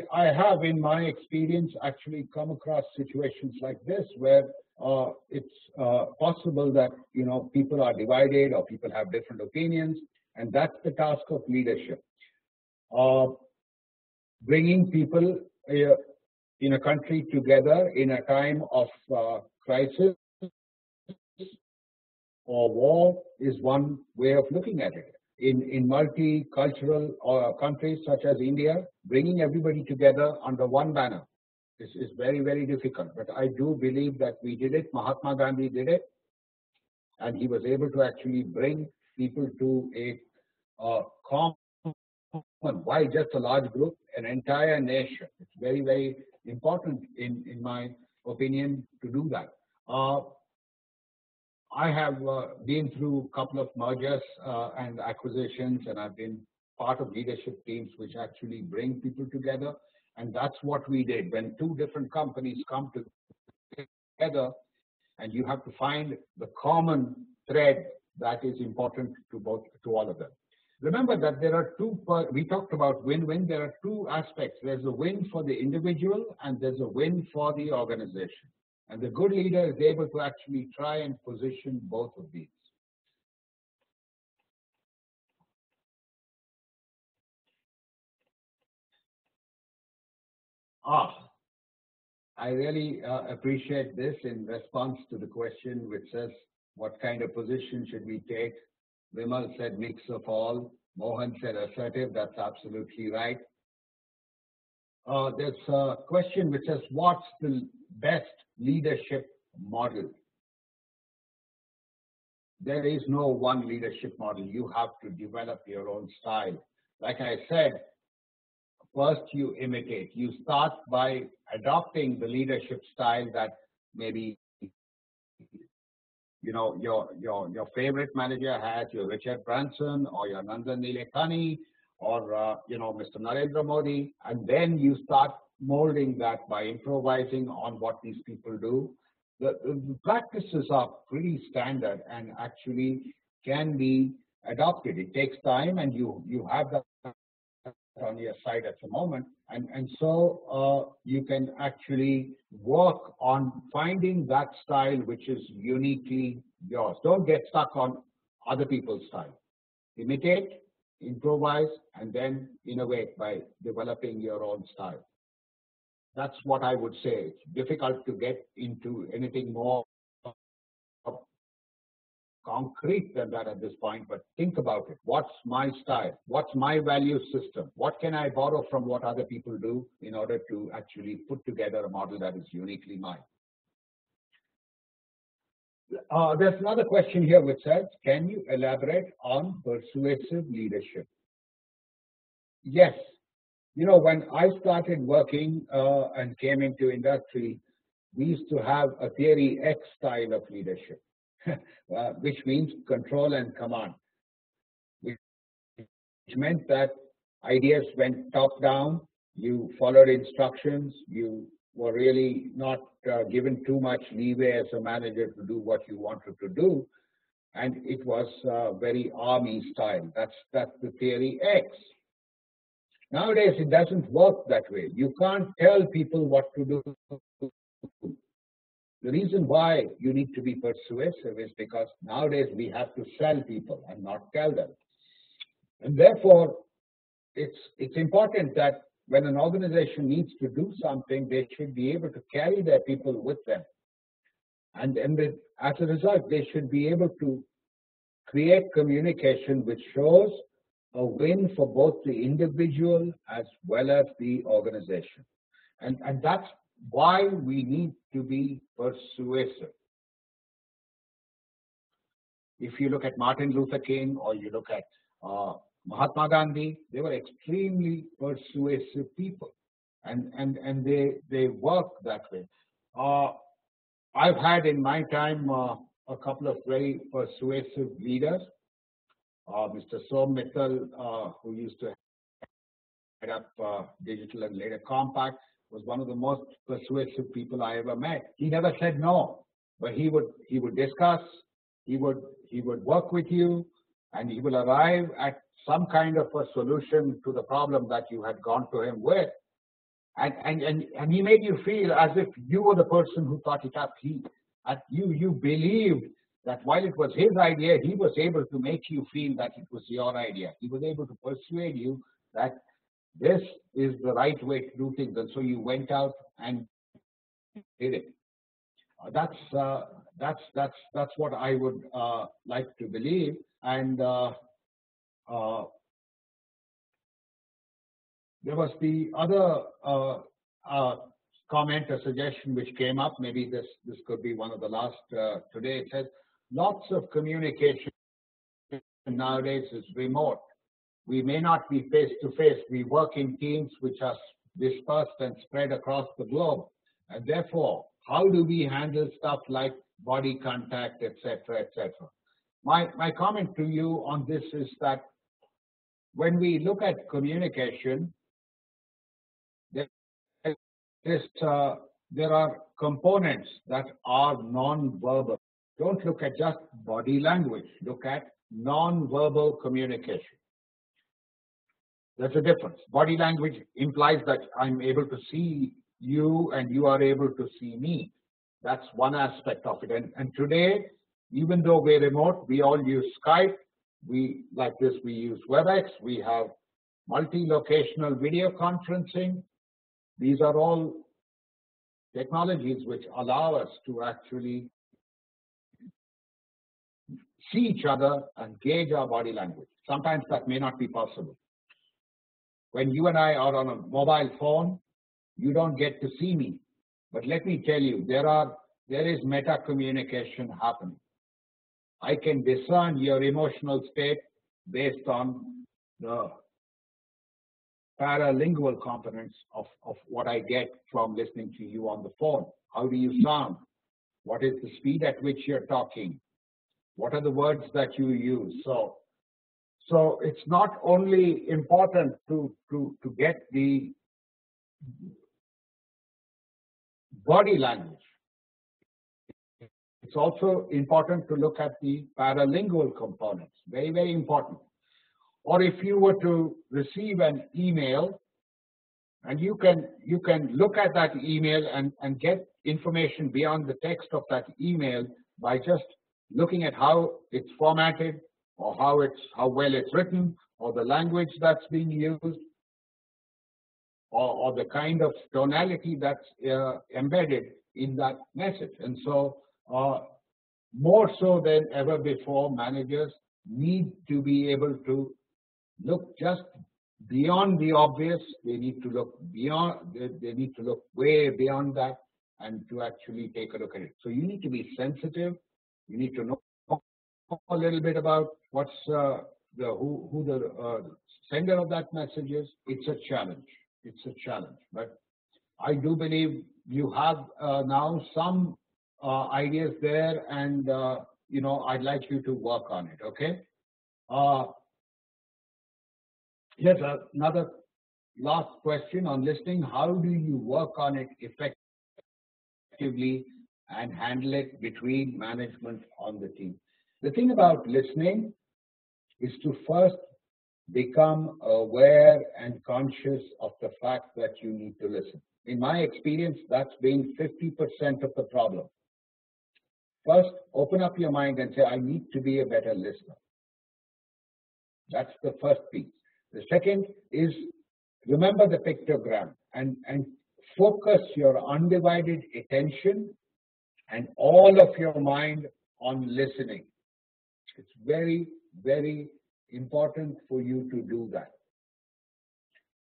have in my experience actually come across situations like this where it's possible that people are divided or people have different opinions, and that's the task of leadership. Bringing people in a country together in a time of crisis or war is one way of looking at it. In multicultural countries such as India, bringing everybody together under one banner is very, very difficult. But I do believe that we did it. Mahatma Gandhi did it, and he was able to actually bring people to a common. Why just a large group? An entire nation. It's very, very important, in my opinion, to do that. I have been through a couple of mergers and acquisitions, and I've been part of leadership teams which actually bring people together. And that's what we did. When two different companies come together, and you have to find the common thread that is important to all of them. Remember that there are two, we talked about win-win, there are two aspects. There's a win for the individual and there's a win for the organization. And the good leader is able to actually try and position both of these. I really appreciate this in response to the question which says, what kind of position should we take? Vimal said mix of all. Mohan said assertive. That's absolutely right. There's a question which says, what's the best leadership model? There is no one leadership model. You have to develop your own style. Like I said, first you imitate. You start by adopting the leadership style that maybe your favorite manager has, your Richard Branson or your Nandan Nilekani or Mr. Narendra Modi, and then you start molding that by improvising on what these people do. The practices are pretty standard and actually can be adopted. It takes time, and you have that on your side at the moment, and so you can actually work on finding that style which is uniquely yours. Don't get stuck on other people's style. Imitate, improvise, and then innovate by developing your own style. That's what I would say. It's difficult to get into anything more concrete than that at this point, but think about it. What's my style? What's my value system? What can I borrow from what other people do in order to actually put together a model that is uniquely mine? There's another question here which says, can you elaborate on persuasive leadership? Yes. When I started working and came into industry, we used to have a theory X style of leadership. Which means control and command, which meant that ideas went top down, you followed instructions, you were really not given too much leeway as a manager to do what you wanted to do, and it was very army style. That's the theory X. Nowadays, it doesn't work that way. You can't tell people what to do. The reason why you need to be persuasive is because nowadays we have to sell people and not tell them. And therefore, it's important that when an organization needs to do something, they should be able to carry their people with them. And as a result, they should be able to create communication which shows a win for both the individual as well as the organization. And that's why we need to be persuasive. If you look at Martin Luther King or you look at Mahatma Gandhi, they were extremely persuasive people, and they work that way. I've had in my time a couple of very persuasive leaders. Mr. Som Mittal, who used to head up Digital and later Compact, was one of the most persuasive people I ever met. He never said no, but he would discuss, he would work with you, and he will arrive at some kind of a solution to the problem that you had gone to him with. And he made you feel as if you were the person who thought it up. You believed that while it was his idea, he was able to make you feel that it was your idea. He was able to persuade you that this is the right way to do things, and so you went out and did it. That's what I would like to believe. And there was the other comment or suggestion which came up. Maybe this could be one of the last today. It says lots of communication nowadays is remote. We may not be face to face. We work in teams which are dispersed and spread across the globe, and therefore, how do we handle stuff like body contact, etc., etc.? My comment to you on this is that when we look at communication, there are components that are non-verbal. Don't look at just body language. Look at non-verbal communication. There's a difference. Body language implies that I'm able to see you and you are able to see me. That's one aspect of it. And today, even though we're remote, we all use Skype. We use WebEx. We have multi-locational video conferencing. These are all technologies which allow us to actually see each other and gauge our body language. Sometimes that may not be possible. When you and I are on a mobile phone, you don't get to see me. But let me tell you, there is meta communication happening. I can discern your emotional state based on the paralingual components of what I get from listening to you on the phone. How do you sound? What is the speed at which you're talking? What are the words that you use? So it's not only important to get the body language. It's also important to look at the paralingual components. Very, very important. Or if you were to receive an email, and you can look at that email and get information beyond the text of that email by just looking at how it's formatted, or how well it's written, or the language that's being used, or the kind of tonality that's embedded in that message. And so, more so than ever before, managers need to be able to look just beyond the obvious. They need to look beyond. They need to look way beyond that, and to actually take a look at it. So you need to be sensitive. You need to know a little bit about what's who the sender of that message is. It's a challenge. It's a challenge. But I do believe you have now some ideas there, and I'd like you to work on it. Okay. Here's another last question on listening. How do you work on it effectively and handle it between management on the team? The thing about listening is to first become aware and conscious of the fact that you need to listen. In my experience, that's been 50% of the problem. First, open up your mind and say, I need to be a better listener. That's the first piece. The second is remember the pictogram and focus your undivided attention and all of your mind on listening. It's very, very important for you to do that.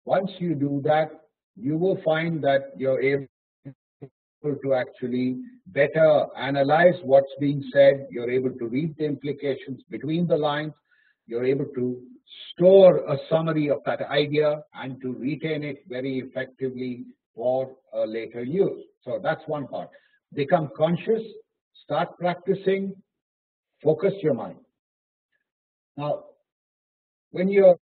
Once you do that, you will find that you're able to actually better analyze what's being said. You're able to read the implications between the lines. You're able to store a summary of that idea and to retain it very effectively for later use. So that's one part. Become conscious, start practicing, focus your mind. Now, when you're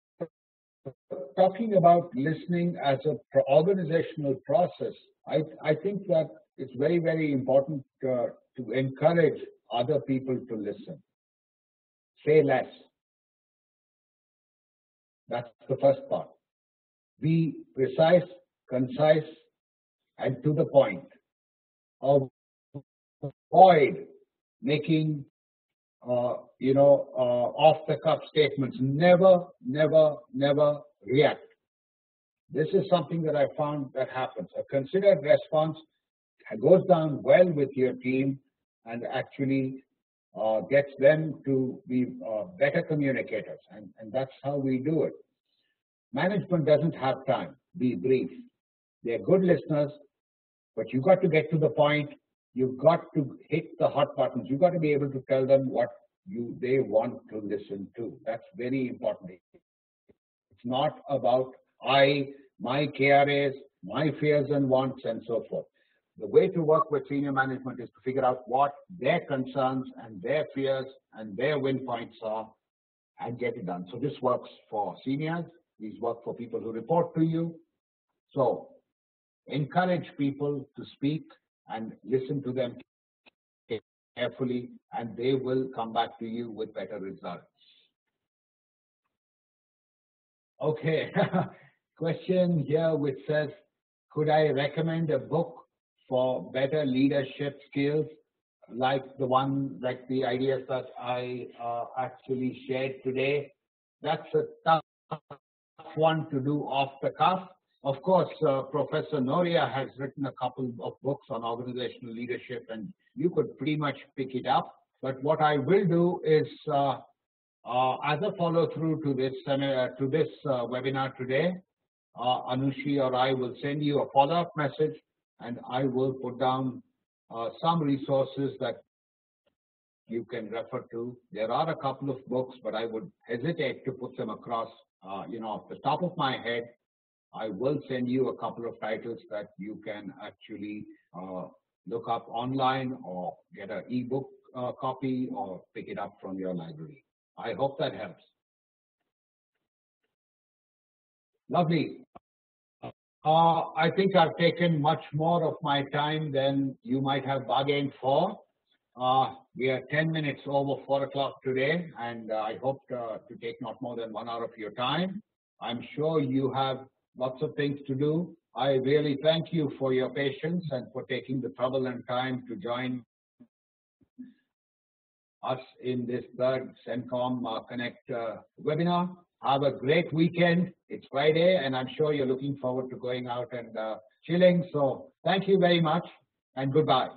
talking about listening as an organizational process, I think that it's very, very important to encourage other people to listen. Say less. That's the first part. Be precise, concise, and to the point. Avoid making off-the-cuff statements. Never react. This is something that I found that happens. A considered response goes down well with your team and actually gets them to be better communicators, and that's how we do it. Management doesn't have time. Be brief. They're good listeners, but you've got to get to the point. You've got to hit the hot buttons. You've got to be able to tell them what they want to listen to. That's very important. It's not about my KRAs, my fears and wants, and so forth. The way to work with senior management is to figure out what their concerns and their fears and their win points are and get it done. So this works for seniors. These work for people who report to you. So encourage people to speak and listen to them carefully, and they will come back to you with better results. Okay, question here which says, could I recommend a book for better leadership skills like the ideas that I actually shared today? That's a tough one to do off the cuff. Of course, Professor Noria has written a couple of books on organizational leadership, and you could pretty much pick it up. But what I will do is, as a follow-through to this webinar today, Anushi or I will send you a follow-up message, and I will put down some resources that you can refer to. There are a couple of books, but I would hesitate to put them across, off the top of my head. I will send you a couple of titles that you can actually look up online or get an ebook copy or pick it up from your library. I hope that helps. Lovely. I think I've taken much more of my time than you might have bargained for. We are 10 minutes over 4 o'clock today, and I hope to take not more than 1 hour of your time. I'm sure you have lots of things to do. I really thank you for your patience and for taking the trouble and time to join us in this third CenComm Connect webinar. Have a great weekend. It's Friday, and I'm sure you're looking forward to going out and chilling. So thank you very much, and goodbye.